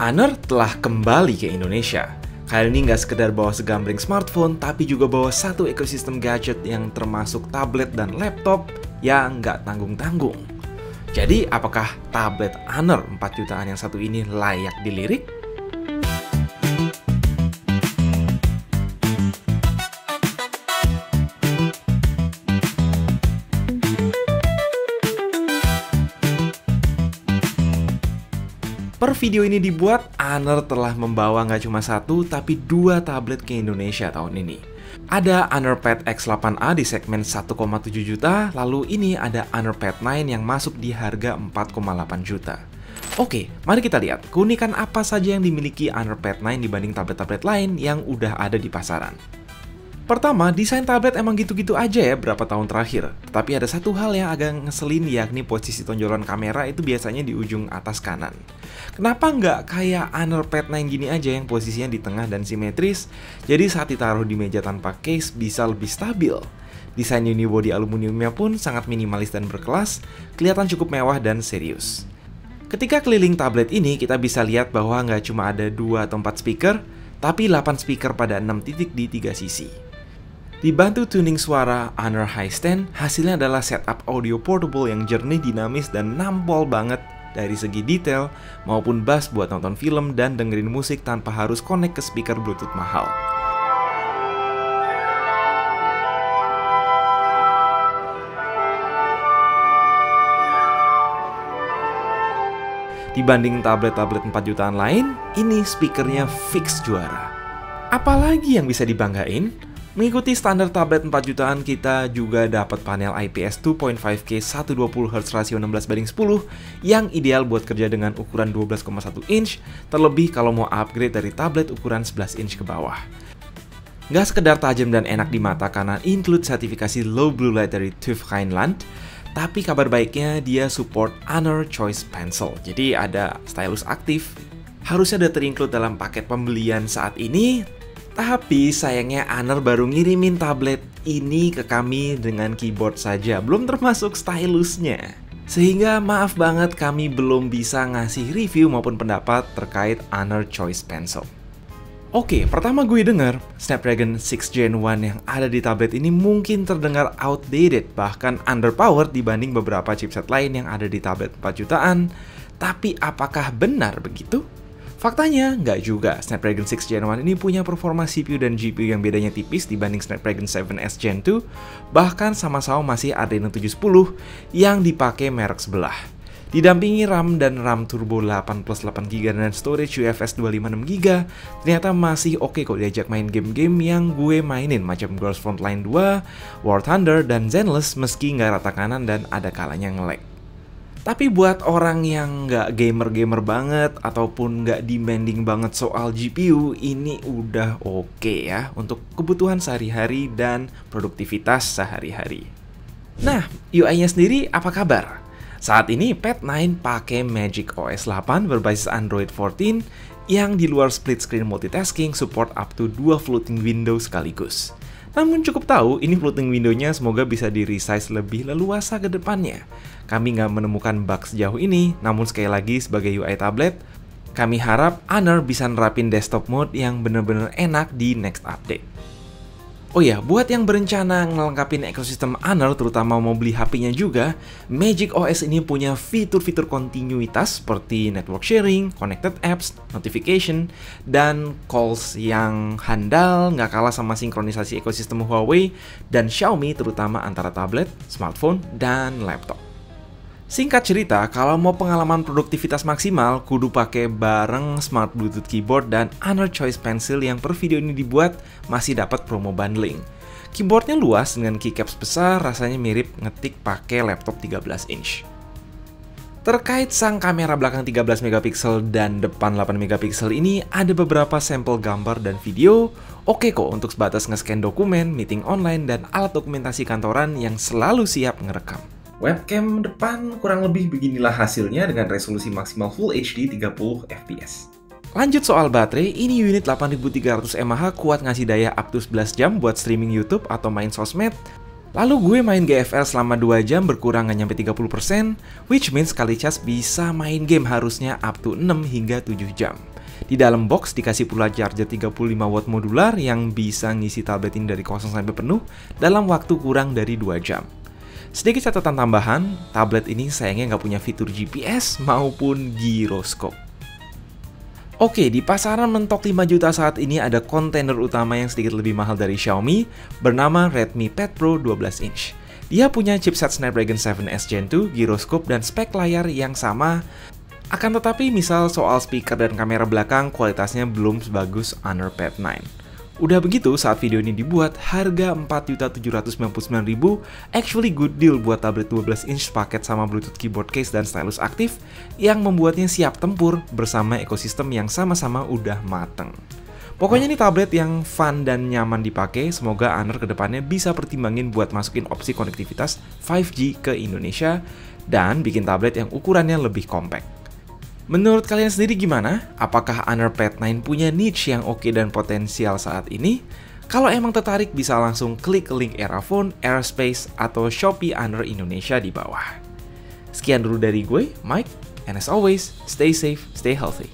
Honor telah kembali ke Indonesia. Kali ini nggak sekedar bawa segambring smartphone, tapi juga bawa satu ekosistem gadget yang termasuk tablet dan laptop yang nggak tanggung-tanggung. Jadi, apakah tablet Honor 4 jutaan yang satu ini layak dilirik? Per video ini dibuat, Honor telah membawa nggak cuma satu, tapi 2 tablet ke Indonesia tahun ini. Ada Honor Pad X8a di segmen 1,7 juta, lalu ini ada Honor Pad 9 yang masuk di harga 4,8 juta. Oke, mari kita lihat keunikan apa saja yang dimiliki Honor Pad 9 dibanding tablet-tablet lain yang udah ada di pasaran. Pertama, desain tablet emang gitu-gitu aja ya berapa tahun terakhir. Tapi ada satu hal yang agak ngeselin, yakni posisi tonjolan kamera itu biasanya di ujung atas kanan. Kenapa nggak kayak Honor Pad 9 gini aja yang posisinya di tengah dan simetris, jadi saat ditaruh di meja tanpa case bisa lebih stabil. Desain unibody aluminiumnya pun sangat minimalis dan berkelas, kelihatan cukup mewah dan serius. Ketika keliling tablet ini, kita bisa lihat bahwa nggak cuma ada 2 atau 4 speaker, tapi 8 speaker pada 6 titik di 3 sisi. Dibantu tuning suara Honor Hi-Stand, hasilnya adalah setup audio portable yang jernih, dinamis, dan nampol banget dari segi detail maupun bass buat nonton film dan dengerin musik tanpa harus connect ke speaker Bluetooth mahal. Dibanding tablet-tablet 4 jutaan lain, ini speakernya fix juara. Apalagi yang bisa dibanggain? Mengikuti standar tablet 4 jutaan, kita juga dapat panel IPS 2.5K 120Hz rasio 16:10 yang ideal buat kerja dengan ukuran 12,1 inch, terlebih kalau mau upgrade dari tablet ukuran 11 inch ke bawah. Nggak sekedar tajam dan enak di mata karena include sertifikasi low blue light dari TÜV Rheinland, tapi kabar baiknya dia support Honor Choice Pencil, jadi ada stylus aktif. Harusnya udah terinclude dalam paket pembelian saat ini. Tapi sayangnya Honor baru ngirimin tablet ini ke kami dengan keyboard saja, belum termasuk stylusnya. Sehingga maaf banget kami belum bisa ngasih review maupun pendapat terkait Honor Choice Pencil. Oke, pertama gue denger Snapdragon 6 Gen 1 yang ada di tablet ini mungkin terdengar outdated, bahkan underpowered dibanding beberapa chipset lain yang ada di tablet 4 jutaan. Tapi apakah benar begitu? Faktanya, nggak juga. Snapdragon 6 Gen 1 ini punya performa CPU dan GPU yang bedanya tipis dibanding Snapdragon 7S Gen 2, bahkan sama-sama masih Adreno 710 yang dipakai merek sebelah. Didampingi RAM dan RAM Turbo 8+8GB dan storage UFS 256GB, ternyata masih oke kok diajak main game-game yang gue mainin macam Girls Frontline 2, War Thunder, dan Zenless meski nggak rata kanan dan ada kalanya nge-lag. Tapi buat orang yang nggak gamer-gamer banget ataupun nggak demanding banget soal GPU, ini udah oke ya untuk kebutuhan sehari-hari dan produktivitas sehari-hari. Nah, UI-nya sendiri apa kabar? Saat ini Pad 9 pakai Magic OS 8 berbasis Android 14 yang di luar split screen multitasking support up to 2 floating window sekaligus. Namun cukup tahu, ini floating window-nya semoga bisa di-resize lebih leluasa ke depannya. Kami nggak menemukan bug sejauh ini, namun sekali lagi sebagai UI tablet, kami harap Honor bisa nerapin desktop mode yang bener-bener enak di next update. Oh ya, buat yang berencana ngelengkapin ekosistem Honor, terutama mau beli HP-nya juga, Magic OS ini punya fitur-fitur kontinuitas seperti network sharing, connected apps, notification, dan calls yang handal, nggak kalah sama sinkronisasi ekosistem Huawei dan Xiaomi, terutama antara tablet, smartphone, dan laptop. Singkat cerita, kalau mau pengalaman produktivitas maksimal, kudu pakai bareng Smart Bluetooth Keyboard dan Honor Choice Pencil yang per video ini dibuat masih dapat promo bundling. Keyboardnya luas dengan keycaps besar, rasanya mirip ngetik pakai laptop 13 inch. Terkait sang kamera belakang 13 MP dan depan 8 MP ini, ada beberapa sampel gambar dan video. Oke kok untuk sebatas nge-scan dokumen, meeting online, dan alat dokumentasi kantoran yang selalu siap ngerekam. Webcam depan kurang lebih beginilah hasilnya dengan resolusi maksimal Full HD 30 fps. Lanjut soal baterai, ini unit 8300 mAh kuat ngasih daya up to 11 jam buat streaming YouTube atau main sosmed. Lalu gue main GFL selama 2 jam berkurang nggak nyampe 30%, which means sekali cas bisa main game harusnya up to 6 hingga 7 jam. Di dalam box dikasih pula charger 35 watt modular yang bisa ngisi tablet ini dari kosong sampai penuh dalam waktu kurang dari 2 jam. Sedikit catatan tambahan, tablet ini sayangnya nggak punya fitur GPS maupun gyroscope. Oke, di pasaran mentok 5 juta saat ini ada kontender utama yang sedikit lebih mahal dari Xiaomi, bernama Redmi Pad Pro 12 inch. Dia punya chipset Snapdragon 7S Gen 2, gyroscope, dan spek layar yang sama. Akan tetapi misal soal speaker dan kamera belakang, kualitasnya belum sebagus Honor Pad 9. Udah begitu, saat video ini dibuat, harga 4.799.000 actually good deal buat tablet 12 inch paket sama Bluetooth keyboard case dan stylus aktif yang membuatnya siap tempur bersama ekosistem yang sama-sama udah mateng. Pokoknya ini tablet yang fun dan nyaman dipakai, semoga Honor kedepannya bisa pertimbangin buat masukin opsi konektivitas 5G ke Indonesia dan bikin tablet yang ukurannya lebih compact. Menurut kalian sendiri gimana? Apakah Honor Pad 9 punya niche yang oke dan potensial saat ini? Kalau emang tertarik bisa langsung klik link Erafone, Airspace, atau Shopee Honor Indonesia di bawah. Sekian dulu dari gue, Mike, and as always, stay safe, stay healthy.